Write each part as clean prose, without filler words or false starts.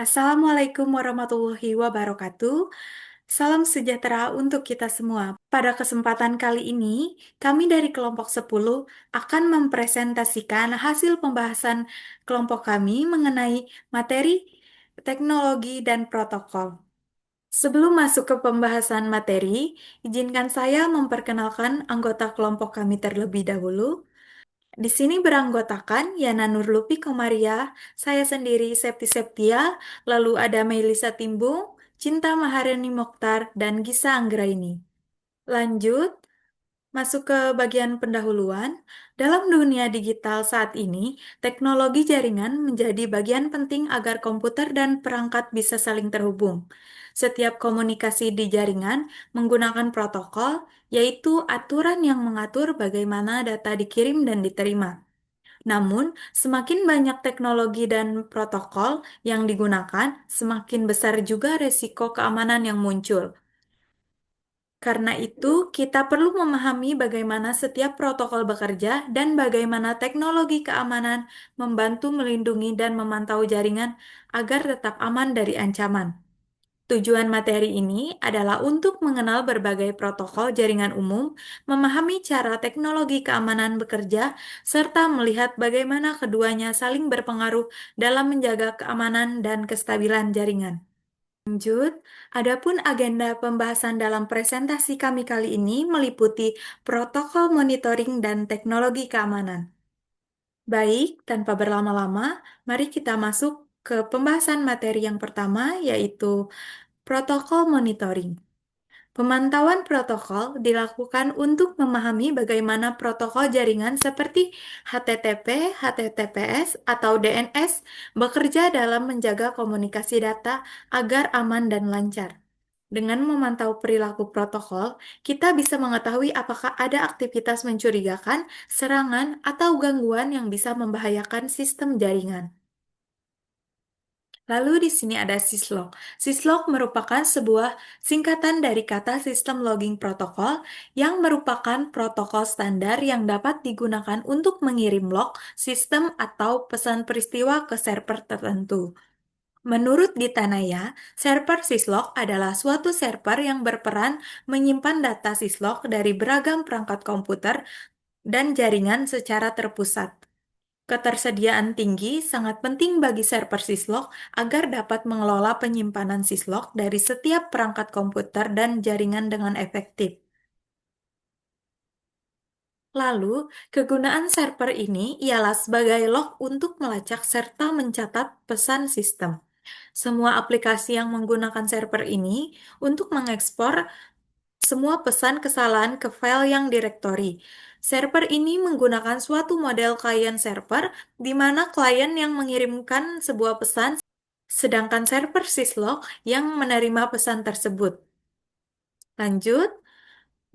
Assalamualaikum warahmatullahi wabarakatuh. Salam sejahtera untuk kita semua. Pada kesempatan kali ini, kami dari kelompok 10 akan mempresentasikan hasil pembahasan kelompok kami mengenai materi teknologi dan protokol. Sebelum masuk ke pembahasan materi, izinkan saya memperkenalkan anggota kelompok kami terlebih dahulu. Di sini beranggotakan Yana Nurlupi Komaria, saya sendiri Septi Septia, lalu ada Melisa Timbung, Cinta Maharani Mokhtar, dan Gisa Anggraini. Lanjut, masuk ke bagian pendahuluan. Dalam dunia digital saat ini, teknologi jaringan menjadi bagian penting agar komputer dan perangkat bisa saling terhubung. Setiap komunikasi di jaringan menggunakan protokol, yaitu aturan yang mengatur bagaimana data dikirim dan diterima. Namun, semakin banyak teknologi dan protokol yang digunakan, semakin besar juga resiko keamanan yang muncul. Karena itu, kita perlu memahami bagaimana setiap protokol bekerja dan bagaimana teknologi keamanan membantu melindungi dan memantau jaringan agar tetap aman dari ancaman. Tujuan materi ini adalah untuk mengenal berbagai protokol jaringan umum, memahami cara teknologi keamanan bekerja, serta melihat bagaimana keduanya saling berpengaruh dalam menjaga keamanan dan kestabilan jaringan. Lanjut, adapun agenda pembahasan dalam presentasi kami kali ini meliputi protokol monitoring dan teknologi keamanan. Baik, tanpa berlama-lama, mari kita masuk ke pembahasan materi yang pertama, yaitu protokol monitoring. Pemantauan protokol dilakukan untuk memahami bagaimana protokol jaringan seperti HTTP, HTTPS, atau DNS bekerja dalam menjaga komunikasi data agar aman dan lancar. Dengan memantau perilaku protokol, kita bisa mengetahui apakah ada aktivitas mencurigakan, serangan, atau gangguan yang bisa membahayakan sistem jaringan. Lalu di sini ada syslog. Syslog merupakan sebuah singkatan dari kata System Logging Protocol yang merupakan protokol standar yang dapat digunakan untuk mengirim log sistem atau pesan peristiwa ke server tertentu. Menurut Gitanaya, server syslog adalah suatu server yang berperan menyimpan data syslog dari beragam perangkat komputer dan jaringan secara terpusat. Ketersediaan tinggi sangat penting bagi server syslog agar dapat mengelola penyimpanan syslog dari setiap perangkat komputer dan jaringan dengan efektif. Lalu, kegunaan server ini ialah sebagai log untuk melacak serta mencatat pesan sistem. Semua aplikasi yang menggunakan server ini untuk mengekspor semua pesan kesalahan ke file yang direktori. Server ini menggunakan suatu model client server, di mana klien yang mengirimkan sebuah pesan, sedangkan server syslog yang menerima pesan tersebut. Lanjut,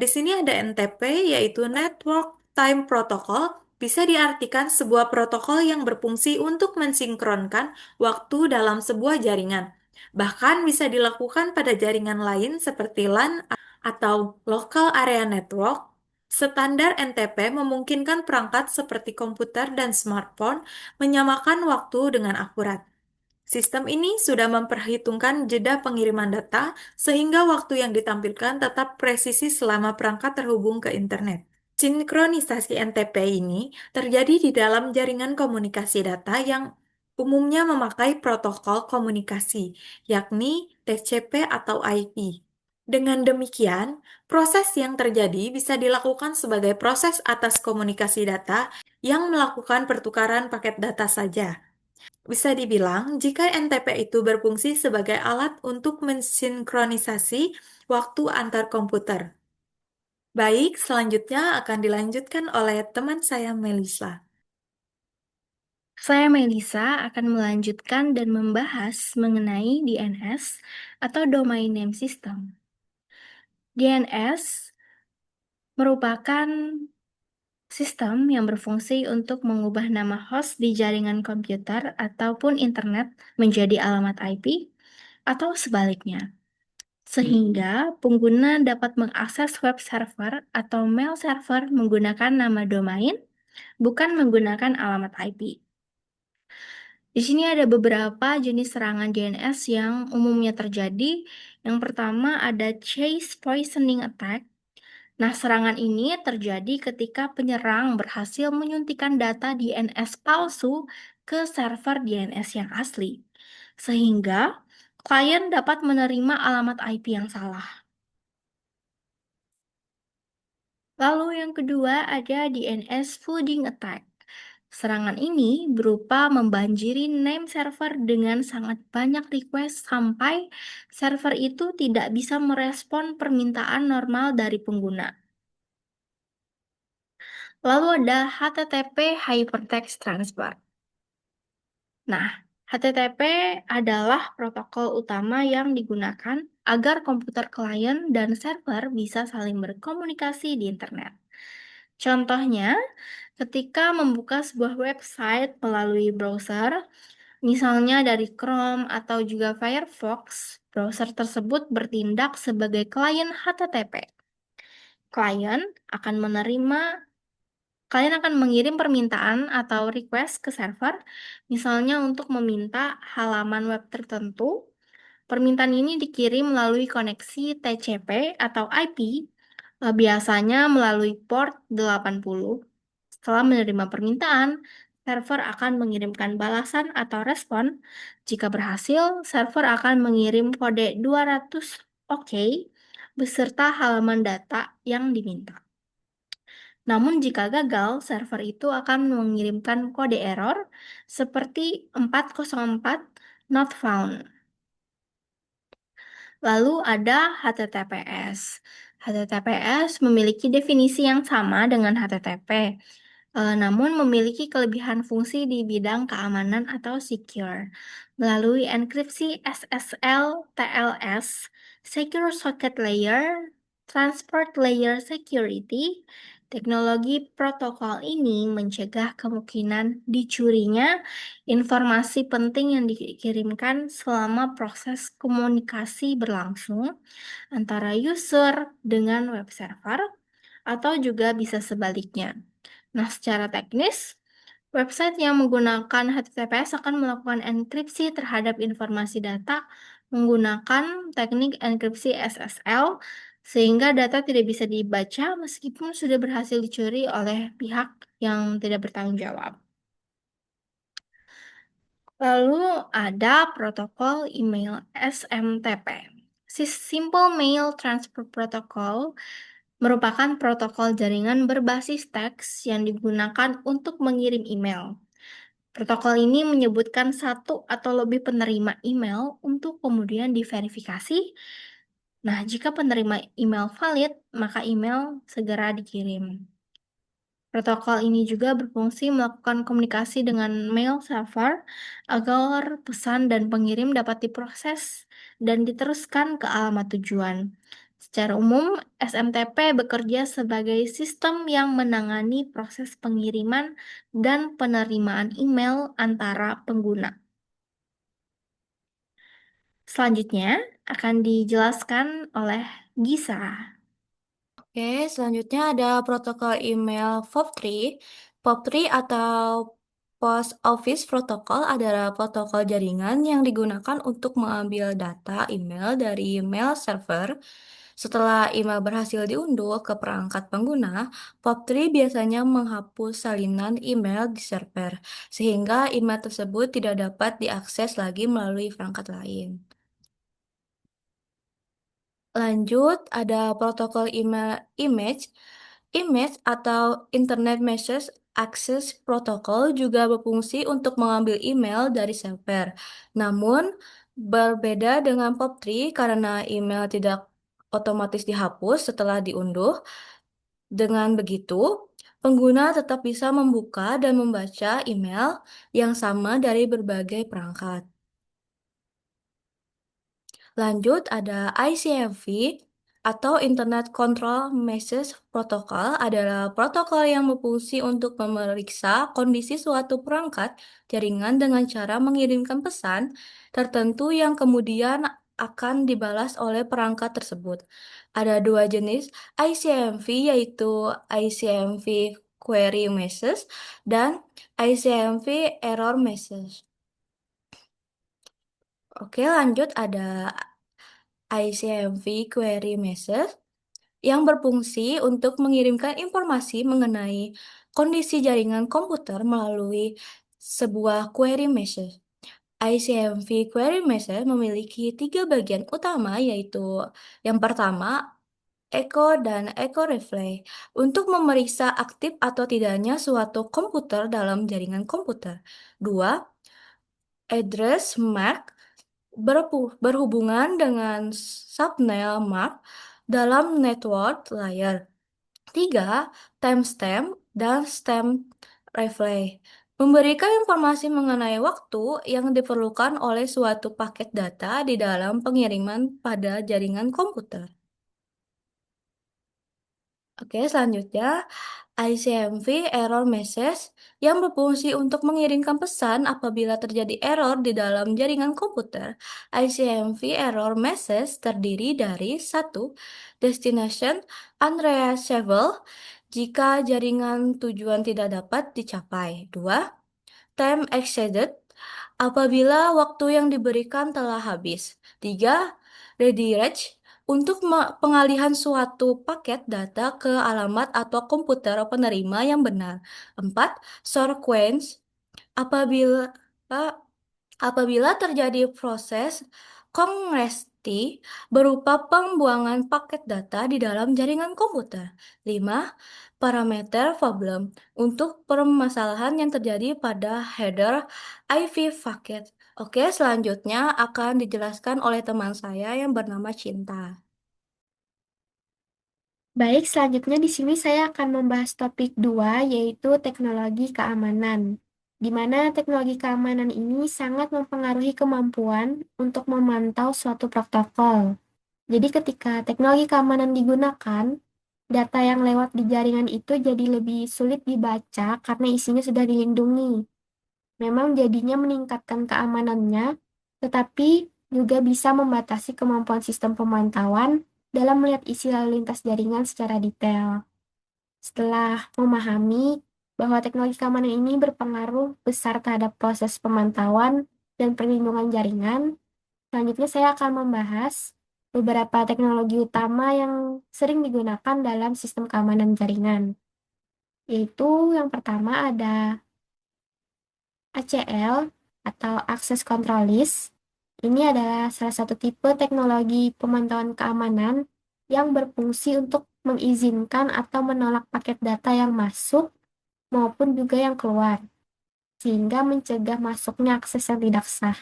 di sini ada NTP, yaitu Network Time Protocol, bisa diartikan sebuah protokol yang berfungsi untuk mensinkronkan waktu dalam sebuah jaringan. Bahkan bisa dilakukan pada jaringan lain seperti LAN atau Local Area Network. Standar NTP memungkinkan perangkat seperti komputer dan smartphone menyamakan waktu dengan akurat. Sistem ini sudah memperhitungkan jeda pengiriman data sehingga waktu yang ditampilkan tetap presisi selama perangkat terhubung ke internet. Sinkronisasi NTP ini terjadi di dalam jaringan komunikasi data yang umumnya memakai protokol komunikasi, yakni TCP atau IP. Dengan demikian, proses yang terjadi bisa dilakukan sebagai proses atas komunikasi data yang melakukan pertukaran paket data saja. Bisa dibilang, jika NTP itu berfungsi sebagai alat untuk mensinkronisasi waktu antar komputer. Baik, selanjutnya akan dilanjutkan oleh teman saya Melisa. Saya Melisa akan melanjutkan dan membahas mengenai DNS atau Domain Name System. DNS merupakan sistem yang berfungsi untuk mengubah nama host di jaringan komputer ataupun internet menjadi alamat IP atau sebaliknya, sehingga pengguna dapat mengakses web server atau mail server menggunakan nama domain, bukan menggunakan alamat IP. Di sini ada beberapa jenis serangan DNS yang umumnya terjadi. Yang pertama ada chase poisoning attack. Nah, serangan ini terjadi ketika penyerang berhasil menyuntikkan data DNS palsu ke server DNS yang asli, sehingga klien dapat menerima alamat IP yang salah. Lalu yang kedua ada DNS flooding attack. Serangan ini berupa membanjiri name server dengan sangat banyak request sampai server itu tidak bisa merespon permintaan normal dari pengguna. Lalu ada HTTP Hypertext Transfer. Nah, HTTP adalah protokol utama yang digunakan agar komputer klien dan server bisa saling berkomunikasi di internet. Contohnya, ketika membuka sebuah website melalui browser, misalnya dari Chrome atau juga Firefox, browser tersebut bertindak sebagai klien HTTP. Klien akan menerima Kalian akan mengirim permintaan atau request ke server, misalnya untuk meminta halaman web tertentu. Permintaan ini dikirim melalui koneksi TCP atau IP, biasanya melalui port 80. Setelah menerima permintaan, server akan mengirimkan balasan atau respon. Jika berhasil, server akan mengirim kode 200 OK beserta halaman data yang diminta. Namun jika gagal, server itu akan mengirimkan kode error seperti 404 not found. Lalu ada HTTPS. HTTPS memiliki definisi yang sama dengan HTTP, namun memiliki kelebihan fungsi di bidang keamanan atau secure. Melalui enkripsi SSL TLS, Secure Socket Layer, Transport Layer Security, teknologi protokol ini mencegah kemungkinan dicurinya informasi penting yang dikirimkan selama proses komunikasi berlangsung antara user dengan web server atau juga bisa sebaliknya. Nah, secara teknis, website yang menggunakan HTTPS akan melakukan enkripsi terhadap informasi data menggunakan teknik enkripsi SSL, sehingga data tidak bisa dibaca meskipun sudah berhasil dicuri oleh pihak yang tidak bertanggung jawab. Lalu ada protokol email SMTP. Simple Mail Transfer Protocol merupakan protokol jaringan berbasis teks yang digunakan untuk mengirim email. Protokol ini menyebutkan satu atau lebih penerima email untuk kemudian diverifikasi. Nah, jika penerima email valid, maka email segera dikirim. Protokol ini juga berfungsi melakukan komunikasi dengan mail server agar pesan dan pengirim dapat diproses dan diteruskan ke alamat tujuan. Secara umum, SMTP bekerja sebagai sistem yang menangani proses pengiriman dan penerimaan email antara pengguna. Selanjutnya akan dijelaskan oleh Gisa. Oke, selanjutnya ada protokol email POP3. POP3 atau Post Office Protocol adalah protokol jaringan yang digunakan untuk mengambil data email dari mail server. Setelah email berhasil diunduh ke perangkat pengguna, POP3 biasanya menghapus salinan email di server, sehingga email tersebut tidak dapat diakses lagi melalui perangkat lain. Lanjut, ada protokol email image atau Internet Message Access Protocol juga berfungsi untuk mengambil email dari server. Namun, berbeda dengan POP3 karena email tidak otomatis dihapus setelah diunduh. Dengan begitu, pengguna tetap bisa membuka dan membaca email yang sama dari berbagai perangkat. Lanjut, ada ICMP atau Internet Control Message Protocol adalah protokol yang berfungsi untuk memeriksa kondisi suatu perangkat jaringan dengan cara mengirimkan pesan tertentu yang kemudian akan dibalas oleh perangkat tersebut. Ada dua jenis ICMP, yaitu ICMP Query Message dan ICMP Error Message. Oke, lanjut ada ICMP Query Message yang berfungsi untuk mengirimkan informasi mengenai kondisi jaringan komputer melalui sebuah query message. ICMP Query Message memiliki tiga bagian utama, yaitu yang pertama, echo dan echo replay, untuk memeriksa aktif atau tidaknya suatu komputer dalam jaringan komputer. Dua, address mark berhubungan dengan subnel mark dalam network layer. Tiga, timestamp dan stamp replay. Memberikan informasi mengenai waktu yang diperlukan oleh suatu paket data di dalam pengiriman pada jaringan komputer. Oke, selanjutnya ICMP error message yang berfungsi untuk mengirimkan pesan apabila terjadi error di dalam jaringan komputer. ICMP error message terdiri dari satu, destination unreachable jika jaringan tujuan tidak dapat dicapai. Dua, time exceeded apabila waktu yang diberikan telah habis. Tiga, redirect untuk pengalihan suatu paket data ke alamat atau komputer penerima yang benar. Empat, sequence apabila apabila terjadi proses kongresi berupa pembuangan paket data di dalam jaringan komputer. 5. Parameter problem untuk permasalahan yang terjadi pada header IV paket. Oke, selanjutnya akan dijelaskan oleh teman saya yang bernama Cinta. Baik, selanjutnya di sini saya akan membahas topik 2, yaitu teknologi keamanan. Di mana teknologi keamanan ini sangat mempengaruhi kemampuan untuk memantau suatu protokol. Jadi ketika teknologi keamanan digunakan, data yang lewat di jaringan itu jadi lebih sulit dibaca karena isinya sudah dilindungi. Memang jadinya meningkatkan keamanannya, tetapi juga bisa membatasi kemampuan sistem pemantauan dalam melihat isi lalu lintas jaringan secara detail. Setelah memahami bahwa teknologi keamanan ini berpengaruh besar terhadap proses pemantauan dan perlindungan jaringan, selanjutnya saya akan membahas beberapa teknologi utama yang sering digunakan dalam sistem keamanan jaringan. Yaitu yang pertama ada ACL atau Access Control List. Ini adalah salah satu tipe teknologi pemantauan keamanan yang berfungsi untuk mengizinkan atau menolak paket data yang masuk maupun juga yang keluar, sehingga mencegah masuknya akses yang tidak sah.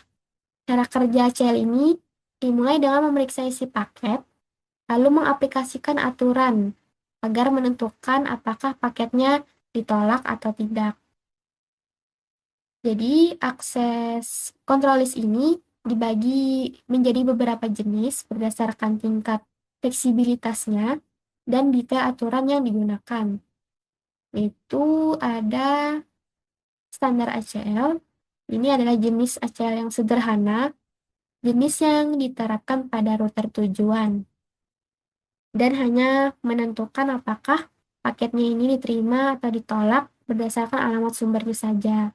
Cara kerja ACL ini dimulai dengan memeriksa isi paket, lalu mengaplikasikan aturan agar menentukan apakah paketnya ditolak atau tidak. Jadi, akses control list ini dibagi menjadi beberapa jenis berdasarkan tingkat fleksibilitasnya dan detail aturan yang digunakan. Itu ada standar ACL. Ini adalah jenis ACL yang sederhana, jenis yang diterapkan pada router tujuan, dan hanya menentukan apakah paketnya ini diterima atau ditolak berdasarkan alamat sumbernya saja.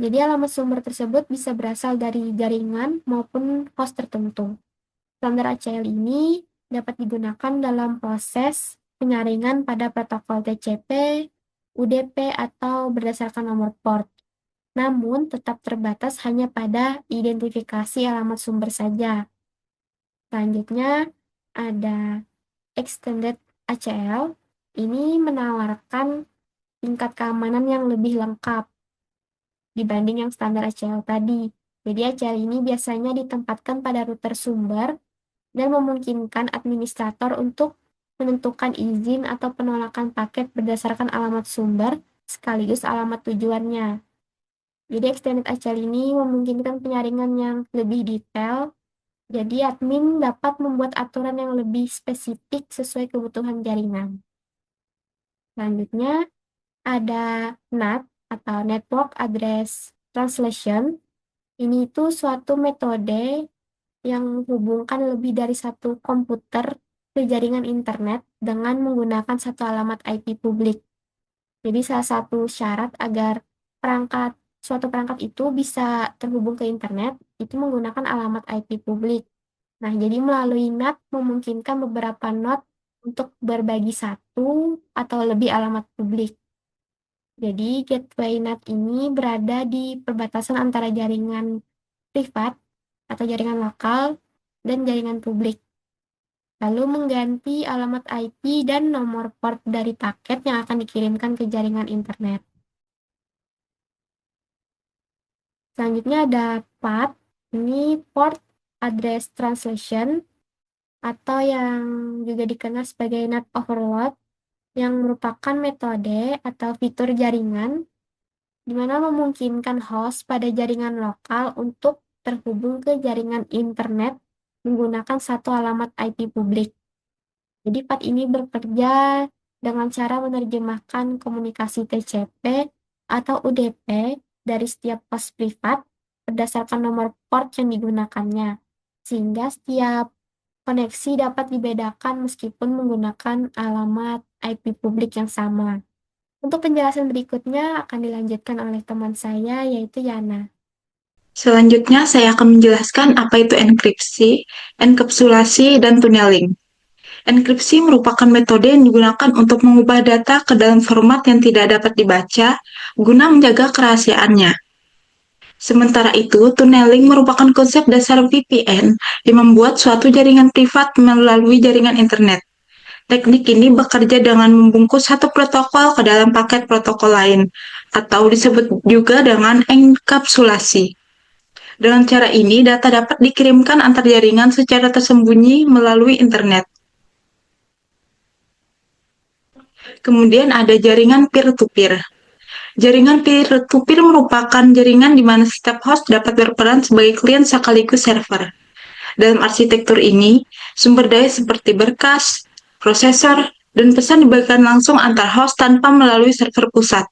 Jadi alamat sumber tersebut bisa berasal dari jaringan maupun host tertentu. Standar ACL ini dapat digunakan dalam proses penyaringan pada protokol TCP, UDP, atau berdasarkan nomor port. Namun tetap terbatas hanya pada identifikasi alamat sumber saja. Selanjutnya ada Extended ACL. Ini menawarkan tingkat keamanan yang lebih lengkap dibanding yang standar ACL tadi. Jadi ACL ini biasanya ditempatkan pada router sumber dan memungkinkan administrator untuk menentukan izin atau penolakan paket berdasarkan alamat sumber sekaligus alamat tujuannya. Jadi extended ACL ini memungkinkan penyaringan yang lebih detail. Jadi admin dapat membuat aturan yang lebih spesifik sesuai kebutuhan jaringan. Selanjutnya ada NAT atau Network Address Translation. Ini itu suatu metode yang menghubungkan lebih dari satu komputer ke jaringan internet dengan menggunakan satu alamat IP publik. Jadi salah satu syarat agar perangkat suatu perangkat itu bisa terhubung ke internet itu menggunakan alamat IP publik. Nah, jadi melalui NAT memungkinkan beberapa node untuk berbagi satu atau lebih alamat publik. Jadi, gateway NAT ini berada di perbatasan antara jaringan privat atau jaringan lokal dan jaringan publik. Lalu mengganti alamat IP dan nomor port dari paket yang akan dikirimkan ke jaringan internet. Selanjutnya ada PAT, ini Port Address Translation, atau yang juga dikenal sebagai NAT overload, yang merupakan metode atau fitur jaringan di mana memungkinkan host pada jaringan lokal untuk terhubung ke jaringan internet menggunakan satu alamat IP publik. Jadi PAT ini bekerja dengan cara menerjemahkan komunikasi TCP atau UDP dari setiap host privat berdasarkan nomor port yang digunakannya, sehingga setiap koneksi dapat dibedakan meskipun menggunakan alamat IP publik yang sama. Untuk penjelasan berikutnya akan dilanjutkan oleh teman saya, yaitu Yana. Selanjutnya, saya akan menjelaskan apa itu enkripsi, enkapsulasi, dan tunneling. Enkripsi merupakan metode yang digunakan untuk mengubah data ke dalam format yang tidak dapat dibaca guna menjaga kerahasiaannya. Sementara itu, tunneling merupakan konsep dasar VPN yang membuat suatu jaringan privat melalui jaringan internet. Teknik ini bekerja dengan membungkus satu protokol ke dalam paket protokol lain, atau disebut juga dengan enkapsulasi. Dengan cara ini, data dapat dikirimkan antar jaringan secara tersembunyi melalui internet. Kemudian ada jaringan peer-to-peer. Jaringan peer-to-peer merupakan jaringan di mana setiap host dapat berperan sebagai klien sekaligus server. Dalam arsitektur ini, sumber daya seperti berkas, prosesor, dan pesan dibagikan langsung antar host tanpa melalui server pusat.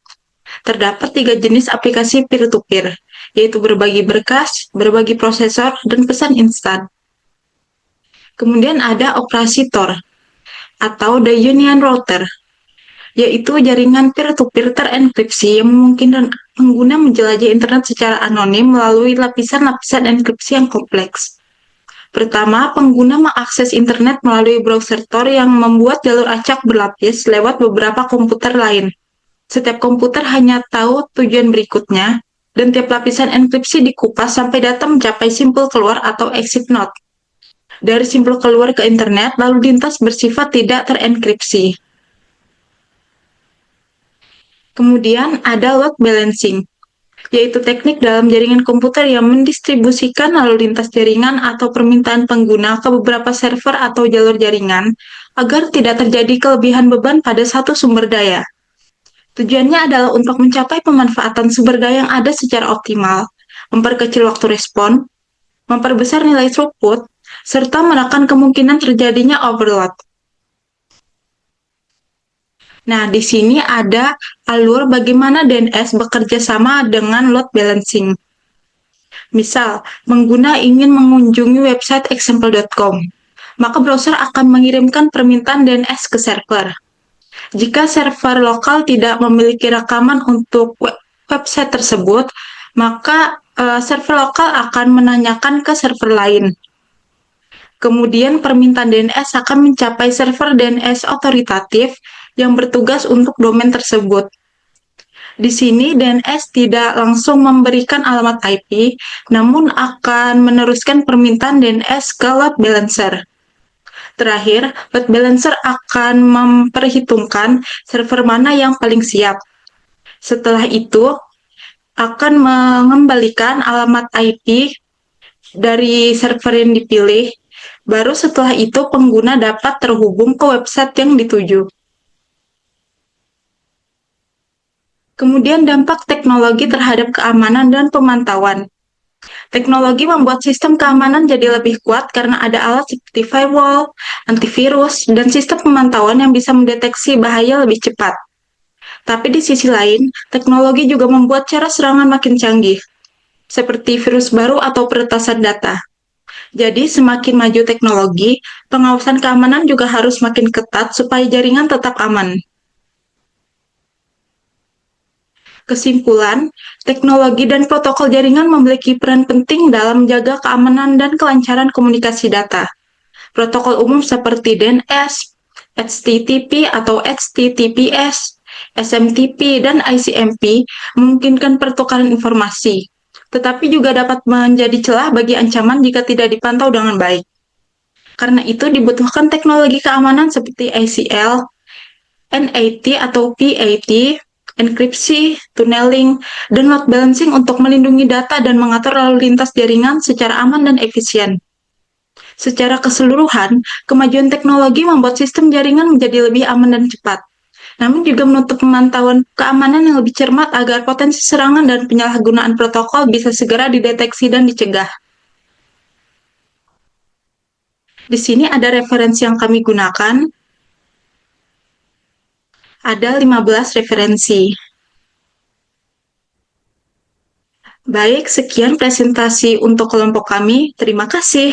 Terdapat 3 jenis aplikasi peer-to-peer, yaitu berbagi berkas, berbagi prosesor, dan pesan instan. Kemudian ada operasi Tor, atau the Union Router, yaitu jaringan peer-to-peer terenkripsi yang memungkinkan pengguna menjelajah internet secara anonim melalui lapisan-lapisan enkripsi yang kompleks. Pertama, pengguna mengakses internet melalui browser Tor yang membuat jalur acak berlapis lewat beberapa komputer lain. Setiap komputer hanya tahu tujuan berikutnya, dan tiap lapisan enkripsi dikupas sampai data mencapai simpul keluar atau exit node. Dari simpul keluar ke internet, lalu lintas bersifat tidak terenkripsi. Kemudian ada load balancing, yaitu teknik dalam jaringan komputer yang mendistribusikan lalu lintas jaringan atau permintaan pengguna ke beberapa server atau jalur jaringan agar tidak terjadi kelebihan beban pada satu sumber daya. Tujuannya adalah untuk mencapai pemanfaatan sumber daya yang ada secara optimal, memperkecil waktu respon, memperbesar nilai throughput, serta menekan kemungkinan terjadinya overload. Nah, di sini ada alur bagaimana DNS bekerja sama dengan load balancing. Misal, pengguna ingin mengunjungi website example.com, maka browser akan mengirimkan permintaan DNS ke server. Jika server lokal tidak memiliki rekaman untuk website tersebut, maka server lokal akan menanyakan ke server lain. Kemudian permintaan DNS akan mencapai server DNS otoritatif yang bertugas untuk domain tersebut. Di sini DNS tidak langsung memberikan alamat IP, namun akan meneruskan permintaan DNS ke load balancer. Terakhir, load balancer akan memperhitungkan server mana yang paling siap. Setelah itu, akan mengembalikan alamat IP dari server yang dipilih. Baru setelah itu pengguna dapat terhubung ke website yang dituju. Kemudian dampak teknologi terhadap keamanan dan pemantauan. Teknologi membuat sistem keamanan jadi lebih kuat karena ada alat seperti firewall, antivirus, dan sistem pemantauan yang bisa mendeteksi bahaya lebih cepat. Tapi di sisi lain, teknologi juga membuat cara serangan makin canggih, seperti virus baru atau peretasan data. Jadi, semakin maju teknologi, pengawasan keamanan juga harus makin ketat supaya jaringan tetap aman. Kesimpulan, teknologi dan protokol jaringan memiliki peran penting dalam menjaga keamanan dan kelancaran komunikasi data. Protokol umum seperti DNS, HTTP atau HTTPS, SMTP, dan ICMP memungkinkan pertukaran informasi, tetapi juga dapat menjadi celah bagi ancaman jika tidak dipantau dengan baik. Karena itu dibutuhkan teknologi keamanan seperti ACL, NAT atau PAT, enkripsi, tunneling, dan load balancing untuk melindungi data dan mengatur lalu lintas jaringan secara aman dan efisien. Secara keseluruhan, kemajuan teknologi membuat sistem jaringan menjadi lebih aman dan cepat, namun juga menuntut pemantauan keamanan yang lebih cermat agar potensi serangan dan penyalahgunaan protokol bisa segera dideteksi dan dicegah. Di sini ada referensi yang kami gunakan. Ada 15 referensi. Baik, sekian presentasi untuk kelompok kami. Terima kasih.